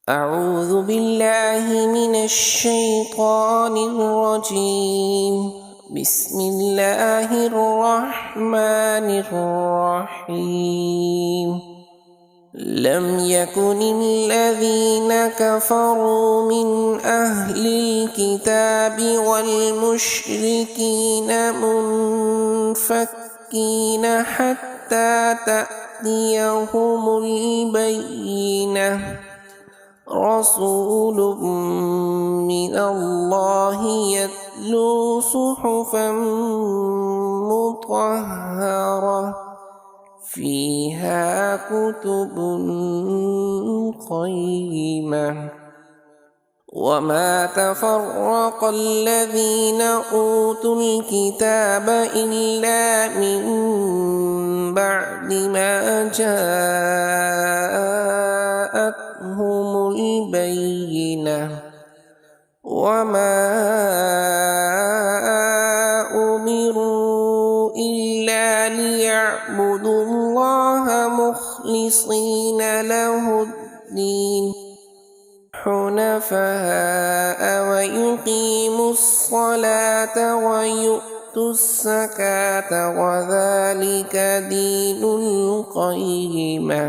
أعوذ بالله من الشيطان الرجيم. بسم الله الرحمن الرحيم. لم يكن الذين كفروا من أهل الكتاب والمشركين منفكين حتى تأتيهم البينة. رسول من الله يتلو صحفا مطهرة فيها كتب قيمة. وما تفرق الذين أوتوا الكتاب إلا من بعد ما جاءتهم البينة. وما أمروا إلا ليعبدوا الله مخلصين له الدين حنفاء ويقيموا الصلاة ويؤتوا الزكاة وذلك دين القيمة.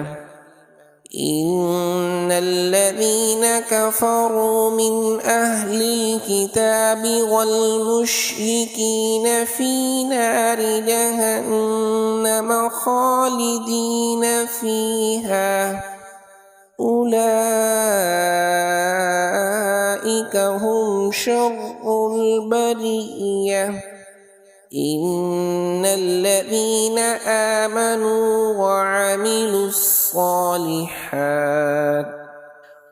إن الذين كفروا من أهل الكتاب والمشركين في نار جهنم خالدين فيها أولئك هم شر البرية. إن الذين آمنوا وعملوا الصالحات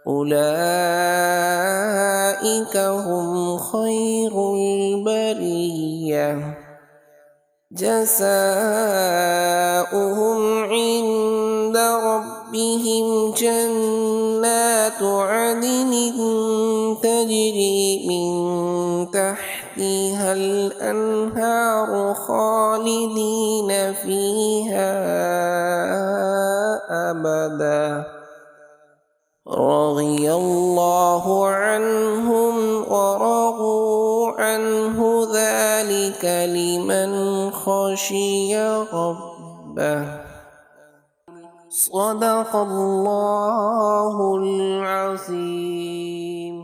أولئك هم خير البرية. جزاؤهم عند ربهم جنات عدن تجري من تحتها الأنهار خالدين فيها أبدا. رضي الله عنهم ورضوا عنه ذلك لمن خشي ربه. صدق الله العظيم.